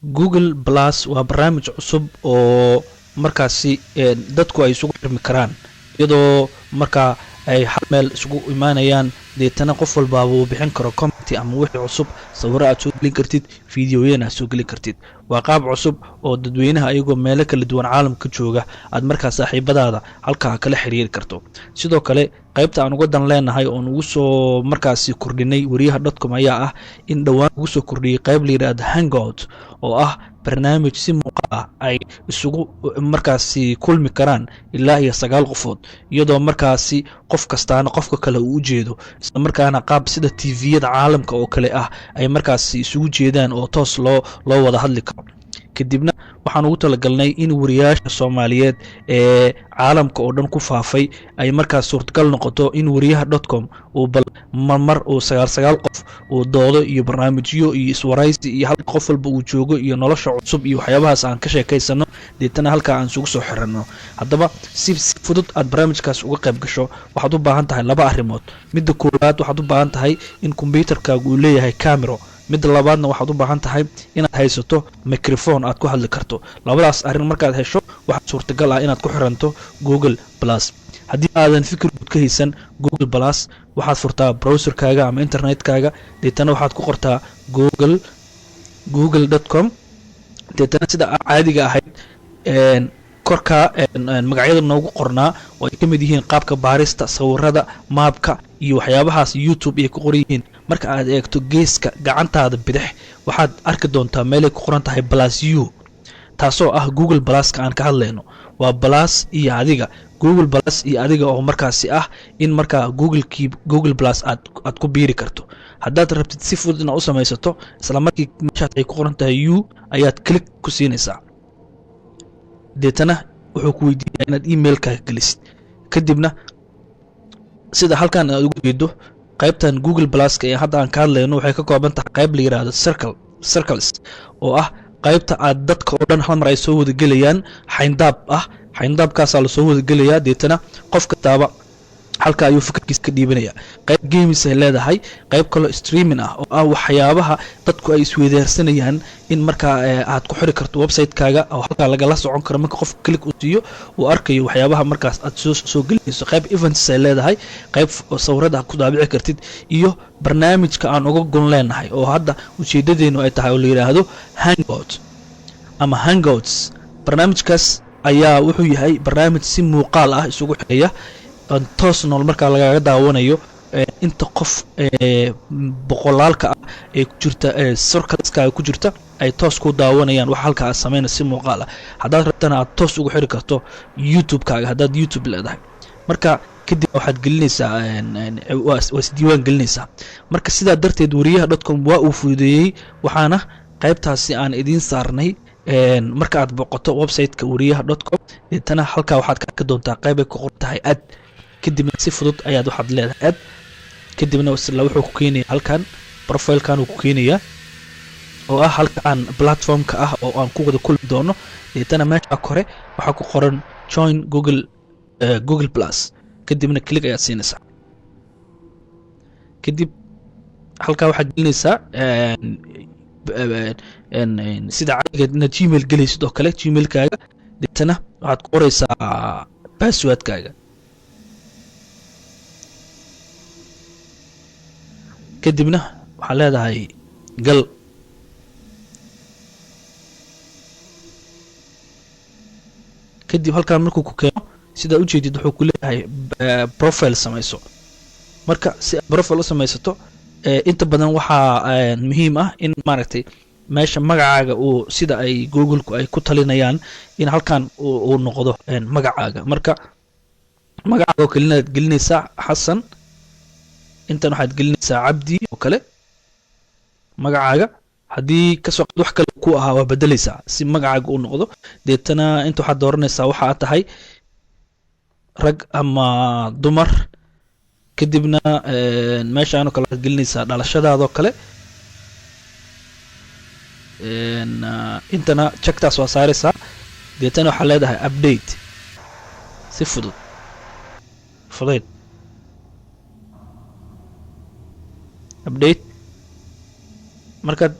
GOOGLE+ waa barnaamij cusub oo markaasi dadku ay isugu xirmi karaan iyadoo markaa ay hal meel isugu imaanayaan deetana qof walba uu bixin karo comment ama wixii cusub sawiro aad soo gelin kartid fiidiyowyana soo gelin kartid waa qaab cusub oo dadweynaha ayagoo meelo kala duwan caalamka jooga aad markaa saaxiibadaada halkaa kala xiriiri karto sidoo kale qaybta aan uga dan leenahay oo ugu soo markaasi kordhinay wariyaha.com ayaa ah in dhawaan ugu soo kordhiyay qayb la yiraahdo hangout oo ah barnaamij si muuqaal ay isugu markaasi kulmi karaan ilaa iyo 9 qofood iyadoo markaasi qof kastaana qofka kale uu jeedo isla markaana qaab sida TV-yada caalamka oo kale ah ay markaasi isugu jeedaan oo toos loo wada hadli karo kadibna waxaan ugu talagalnay in wariyaasha Soomaaliyeed ee caalamka oo dhan ku faafay ay markaas suurtagal noqoto in wariyaha.com uu bal mar uu 9 qof uu doodo iyo barnaamijyo iyo iswaraysi iyo hal qof walba uu joogo iyo nolosha cusub iyo waxyaabahaas aan ka sheekaysano deetana halka aan isugu soo xirano haddaba si fudud aad barnaamijkaas uga qayb gasho waxaad u baahan tahay laba arrimood midda koowaad waxaad u baahan tahay in computerkaagu uu leeyahay camera mid labaadna waxaad u baahan tahay inaad haysato microphone aad ku hadli karto labadaas arrin markaad hesho waxa suurtagal ah inaad ku xiranto GOOGLE+ haddii aadan fikir guud ka haysan GOOGLE+ waxaad furtaa browserkaaga ama internetkaaga deetana waxaad ku qortaa google.com deetana sida caadiga ahayd korka magacyada noogu qornaa oo ay kamid yihiin qaabka baarista sawirada maapka iyo waxyaabahaas YouTube ay ku qoran yihiin marka aad eegto geeska gacantaada bidix waxaad arki doontaa meel ay ku qoran tahay +u taasoo ah GOOGLE+ka aan ka hadlayno waa plus iyo adiga GOOGLE+ iyo adiga oo markaasi ah in markaa GOOGLE+ aad ku biiri karto haddaad rabtid si fudud inaad u samaysato isla markii meeshaas ay ku qoran tahay u ayaad click ku siinaysaa deetana wuxuu ku weydiinayaa inaad emailkaaga gelisid kadibna sida halkan aad ugu jeedo qaybtan GOOGLE+ka ee hadda aan ka hadlayno waxay ka kooban tahay qayb la yiraahdo circles oo ah qaybta aad dadka oo dhan hal mar ay soo wada gelayaan xayndaabkaas la soo wada gelayaa deetana qof kastaaba halka ayuu fikirkiisa ka dhiibanayaa qayb games ay leedahay qayb kale streaming ah oo ah waxyaabaha dadku ay isweydaarsanayaan in markaa aad ku xiri karto website-kaaga oo halka lagala socon karo marka qof click uu siiyo uu arkayo waxyaabaha markaas aad soo gelinayso qayb events ay leedahay qayb sawirada ku daabici kartid iyo barnaamijka aan uga gon leenahay oo hadda ujeedadeenu ay tahay oo la yiraahdo hangouts barnaamijkaas ayaa wuxuu yahay barnaamij si muuqaal ah isugu xireeya toos nool marka laga daawanayo inta qof boqolaalka ah ee ku jirta circleska ku jirta ay toos ku daawanayaan wax halka aad sameynayso si muuqaal ah haddaad rabtana aad toos ugu xiri karto YouTube-kaaga haddaad YouTube leedahay marka kadib waxaad gelinaysaa diiwaan gelinaysaa marka sidaa darteed wariyaha.com waa uu fududeeyay waxaana qaybtaasi aan idiin saarnay marka aad boqoto website-ka wariyaha.com deetana halka waxaad ka arki doontaa qayb ay ku qoran tahay ad kadibna si fudud ayaad waxaad leedahay ad kadibna wuxuu ku keenayaa halkan profile-kan uu ku keenayaa oo ah halkaan platform-ka ah oo aan ku wada kulmi doono deetana meesha kore waxaa ku qoran join GOOGLE+ kadibna click ayaad siinaysaa kadib halkaa waxaad gelinaysaa sida caadiga inaad gmail gelaysid oo kale gmailkaaga deetana waxaad ku qoraysaa passwordkaaga kadibna waxaad leedahay gal kadib halkaan markuu ku keeno sidaa u jeedid wuxuu ku leeyahay profile samayso marka si aad profile u samaysato inta badan waxaa muhiim ah in maaragtay meesha magacaaga uu sida ay Google-ku ay ku talinayaan in halkan uu noqdo magacaaga marka magacaaga oo kale inaad gelinaysaa xasan intan waxaad gelinaysaa cabdi oo kale magacaaga haddii kasoo wax kale ku ahaa waa bedelaysaa si magacaaga uu noqdo deetana inta waxaad dooranaysaa waxa aad tahay rag ama dumar kadibna meeshaan oo kale waxaad gelinaysaa dhalashadaada oo kale intana checktaas waa saaraysaa deetana waxaa leedahay update si fudayd update markaad